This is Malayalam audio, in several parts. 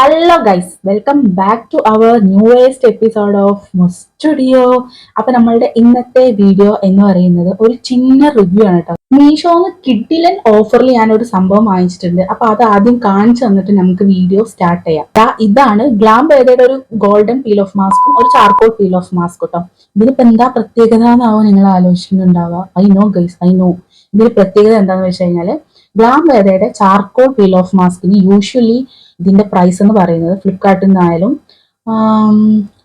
Hello guys, welcome back to our newest episode of studio. അപ്പൊ നമ്മളുടെ ഇന്നത്തെ വീഡിയോ എന്ന് പറയുന്നത് ഒരു ചിന്ന റിവ്യൂ ആണ് കേട്ടോ. മീഷോന്ന് കിഡിലൻ ഓഫറിൽ ഞാൻ ഒരു സംഭവം വാങ്ങിച്ചിട്ടുണ്ട്. അപ്പൊ അത് ആദ്യം കാണിച്ചു തന്നിട്ട് നമുക്ക് വീഡിയോ സ്റ്റാർട്ട് ചെയ്യാം. ഇതാണ് ഗ്ലാംബേദയുടെ ഒരു ഗോൾഡൻ പീൽ ഓഫ് മാസ്കും ഒരു ചാർക്കോൾ പീൽ ഓഫ് മാസ്ക് കേട്ടോ. ഇതിനിപ്പോ എന്താ പ്രത്യേകത എന്നാവോ നിങ്ങൾ ആലോചിക്കുന്നുണ്ടാവുക. I know guys, I know. ഇതിന് പ്രത്യേകത എന്താണെന്ന് വെച്ച് കഴിഞ്ഞാല് ഗ്ലാംബേദയുടെ ചാർക്കോൾ പീൽ ഓഫ് മാസ്കിന് യൂഷ്വലി ഇതിന്റെ പ്രൈസ് എന്ന് പറയുന്നത് ഫ്ലിപ്കാർട്ടിൽ നിന്നായാലും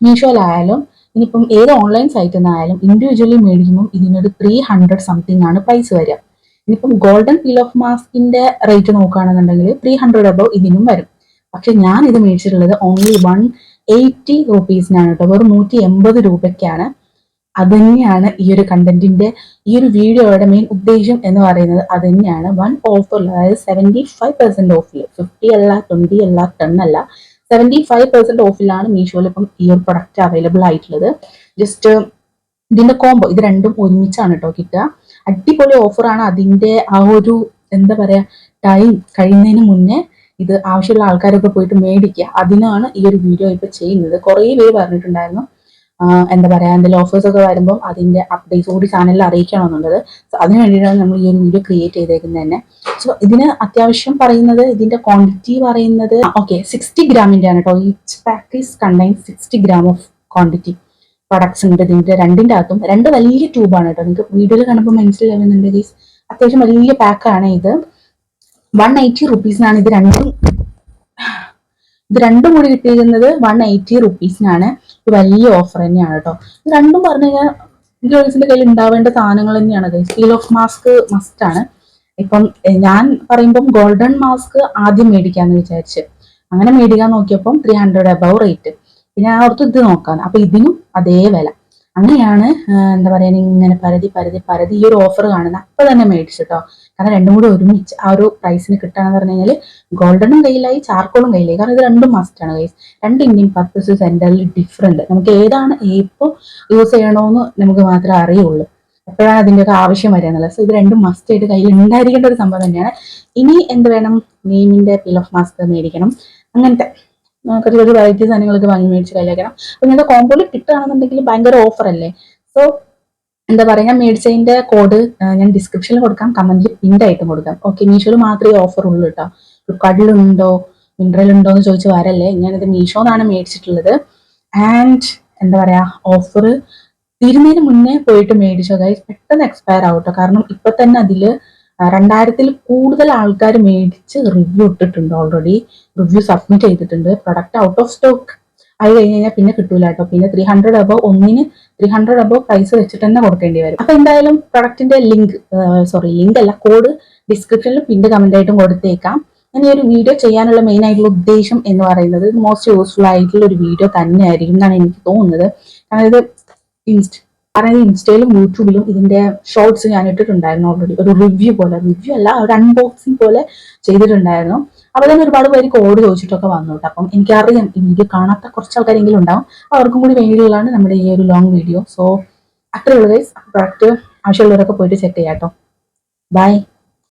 മീഷോയിലായാലും ഇനിയിപ്പം ഏത് ഓൺലൈൻ സൈറ്റിൽ നിന്നായാലും ഇൻഡിവിജ്വലി മേടിക്കുമ്പോൾ ഇതിനൊരു 300 സംതിങ് ആണ് പ്രൈസ് വരിക. ഇനിയിപ്പം ഗോൾഡൻ പീൽ ഓഫ് മാസ്കിന്റെ റേറ്റ് നോക്കുകയാണെന്നുണ്ടെങ്കിൽ 300 അബവ് ഇതിനും വരും. പക്ഷെ ഞാൻ ഇത് മേടിച്ചിട്ടുള്ളത് ഓൺലി 180 റുപ്പീസിനാണ് കേട്ടോ. വെറും 180 രൂപയ്ക്കാണ്. അത് തന്നെയാണ് ഈ ഒരു കണ്ടന്റിന്റെ ഈ ഒരു വീഡിയോയുടെ മെയിൻ ഉദ്ദേശം എന്ന് പറയുന്നത്. അത് തന്നെയാണ് വൺ ഓഫർ, അതായത് 75% ഓഫിൽ, 50 അല്ല, 20 അല്ല, 10 അല്ല, 75% ഓഫിലാണ് മീഷോയിൽ ഇപ്പം ഈ ഒരു പ്രൊഡക്റ്റ് അവൈലബിൾ ആയിട്ടുള്ളത്. ജസ്റ്റ് ഇതിന്റെ കോംബോ ഇത് രണ്ടും ഒരുമിച്ചാണ് കേട്ടോ കിട്ടുക. അടിപൊളി ഓഫറാണ്. അതിന്റെ ആ ഒരു എന്താ പറയാ ടൈം കഴിയുന്നതിന് മുന്നേ ഇത് ആവശ്യമുള്ള ആൾക്കാരൊക്കെ പോയിട്ട് മേടിക്കുക. അതിനാണ് ഈ ഒരു വീഡിയോ ഇപ്പൊ ചെയ്യുന്നത്. കുറേ പേര് പറഞ്ഞിട്ടുണ്ടായിരുന്നു എന്താ പറയാ എന്തെങ്കിലും ഓഫേഴ്സ് ഒക്കെ വരുമ്പോൾ അതിന്റെ അപ്ഡേറ്റ്സ് കൂടി ചാനലിൽ അറിയിക്കണമെന്നുള്ളത്. സോ അതിന് വേണ്ടിയിട്ടാണ് നമ്മൾ ഈ ഒരു വീഡിയോ ക്രിയേറ്റ് ചെയ്തേക്കുന്നത് തന്നെ. സോ ഇതിന് അത്യാവശ്യം പറയുന്നത് ഇതിന്റെ ക്വാണ്ടിറ്റി പറയുന്നത് 60 ഗ്രാമിന്റെ ആണ് കേട്ടോ. Each package contain 60 gram of quantity products ഉണ്ട്. ഇതിന്റെ രണ്ടിന്റെ അകത്തും രണ്ട് വലിയ ട്യൂബാണ് കേട്ടോ. നിങ്ങൾക്ക് വീഡിയോയിൽ കാണുമ്പോൾ മനസ്സിലാവുന്നുണ്ട് ഗൈസ്. അത്യാവശ്യം വലിയ പാക്കാണ് ഇത്. 180 റുപ്പീസിനാണ് ഇത് രണ്ടും കൂടി കിട്ടിയിരിക്കുന്നത് 180 റുപ്പീസിനാണ്. ഒരു വലിയ ഓഫർ തന്നെയാണ് കേട്ടോ. ഇത് രണ്ടും പറഞ്ഞു കഴിഞ്ഞാൽ ഗേൾസിന്റെ കയ്യിൽ ഉണ്ടാവേണ്ട സാധനങ്ങൾ തന്നെയാണ്. പീൽ ഓഫ് മാസ്ക് മസ്റ്റ് ആണ്. ഇപ്പം ഞാൻ പറയുമ്പം ഗോൾഡൻ മാസ്ക് ആദ്യം മേടിക്കാന്ന് വിചാരിച്ച് അങ്ങനെ മേടിക്കാൻ നോക്കിയപ്പം 300 അബവ് റേറ്റ്. പിന്നെ ഞാൻ ഓർത്ത് ഇത് നോക്കാൻ, അപ്പൊ ഇതിനും അതേ വില. അങ്ങനെയാണ് എന്താ പറയാ ഇങ്ങനെ പരതി ഈ ഒരു ഓഫർ കാണുന്നത്. അപ്പൊ തന്നെ മേടിച്ചിട്ടോ. കാരണം രണ്ടും കൂടി ഒരുമിച്ച് ആ ഒരു പ്രൈസിന് കിട്ടാന്ന് പറഞ്ഞു കഴിഞ്ഞാൽ ഗോൾഡനും കയ്യിലായി, ചാർക്കോളും കയ്യിലായി. കാരണം ഇത് രണ്ടും മസ്റ്റ് ആണ് ഗൈസ്. രണ്ട് ഇന്ത്യൻ പർപ്പസ് സെന്ററിൽ ഡിഫറെന്റ്. നമുക്ക് ഏതാണ് ഇപ്പോൾ യൂസ് ചെയ്യണോന്ന് നമുക്ക് മാത്രമേ അറിയുള്ളൂ. എപ്പോഴാണ് അതിൻ്റെയൊക്കെ ആവശ്യം വരിക എന്നുള്ളത്. സോ ഇത് രണ്ടും മസ്റ്റ് ആയിട്ട് കയ്യിൽ ഉണ്ടായിരിക്കേണ്ട ഒരു സംഭവം തന്നെയാണ്. ഇനി എന്ത് വേണം? നെയിമിന്റെ പീൽ ഓഫ് മാസ്ക് മേടിക്കണം. അങ്ങനത്തെ കുറച്ച് വെറൈറ്റി സാധനങ്ങളൊക്കെ വാങ്ങി മേടിച്ച് കയ്യിലാക്കണം. അപ്പൊ ഇങ്ങനത്തെ കോമ്പോയിൽ കിട്ടുകയാണെന്നുണ്ടെങ്കിൽ ഭയങ്കര ഓഫർ അല്ലേ. സോ എന്താ പറയാ ഞാൻ മേടിച്ചതിന്റെ കോഡ് ഞാൻ ഡിസ്ക്രിപ്ഷനിൽ കൊടുക്കാം, കമന്റിൽ പിൻഡ് ആയിട്ടും കൊടുക്കാം. ഓക്കെ, മീഷോയിൽ മാത്രമേ ഓഫർ ഉള്ളൂ കേട്ടോ. ഫ്ലിപ്കാർട്ടിലുണ്ടോ മിന്ത്രയിലുണ്ടോ എന്ന് ചോദിച്ച് വരല്ലേ. ഞാനിത് മീഷോന്നാണ് മേടിച്ചിട്ടുള്ളത്. ആൻഡ് എന്താ പറയാ ഓഫർ തീരുന്നതിന് മുന്നേ പോയിട്ട് മേടിച്ചോ ഗൈസ്. പെട്ടെന്ന് എക്സ്പയർ ആവട്ടോ. കാരണം ഇപ്പൊ തന്നെ അതില് 2000-ൽ കൂടുതൽ ആൾക്കാർ മേടിച്ച് റിവ്യൂ ഇട്ടിട്ടുണ്ട്. ഓൾറെഡി റിവ്യൂ സബ്മിറ്റ് ചെയ്തിട്ടുണ്ട്. പ്രൊഡക്റ്റ് ഔട്ട് ഓഫ് സ്റ്റോക്ക് ആയി കഴിഞ്ഞ് കഴിഞ്ഞാൽ പിന്നെ കിട്ടൂല കേട്ടോ. പിന്നെ 300 അബവ് ഒന്നിന് 300 അബവ് പ്രൈസ് വെച്ചിട്ട് തന്നെ കൊടുക്കേണ്ടി വരും. അപ്പൊ എന്തായാലും പ്രൊഡക്റ്റിന്റെ ലിങ്ക് അല്ല, കോഡ് ഡിസ്ക്രിപ്ഷനിൽ പിന്നെ കമന്റ് ആയിട്ടും കൊടുത്തേക്കാം. ഞാൻ ഈ ഒരു വീഡിയോ ചെയ്യാനുള്ള മെയിൻ ആയിട്ടുള്ള ഉദ്ദേശം എന്ന് പറയുന്നത് മോസ്റ്റ് യൂസ്ഫുൾ ആയിട്ടുള്ള ഒരു വീഡിയോ തന്നെ ആയിരിക്കും എന്നാണ് എനിക്ക് തോന്നുന്നത്. കാരണം ഇത് ഇൻസ്റ്റയിലും യൂട്യൂബിലും ഇതിന്റെ ഷോർട്സ് ഞാൻ ഇട്ടിട്ടുണ്ടായിരുന്നു ഓൾറെഡി. ഒരു റിവ്യൂ അല്ല, ഒരു അൺബോക്സിംഗ് പോലെ ചെയ്തിട്ടുണ്ടായിരുന്നു. അപ്പൊ തന്നെ ഒരുപാട് പേര് കോഡ് ചോദിച്ചിട്ടൊക്കെ വന്നു കേട്ടോ. അപ്പം എനിക്കറിയാം ഈ വീഡിയോ കാണാത്ത കുറച്ച് ആൾക്കാരെങ്കിലും ഉണ്ടാവും. അവർക്കും കൂടി വേണ്ടിയുള്ളതാണ് നമ്മുടെ ഈ ഒരു ലോങ് വീഡിയോ. സോ അത്രേ ഉള്ളൂ ഗൈസ്. പ്രൊഡക്റ്റ് ആവശ്യമുള്ളവരൊക്കെ പോയിട്ട് ചെക്ക് ചെയ്യാം കേട്ടോ. ബൈ.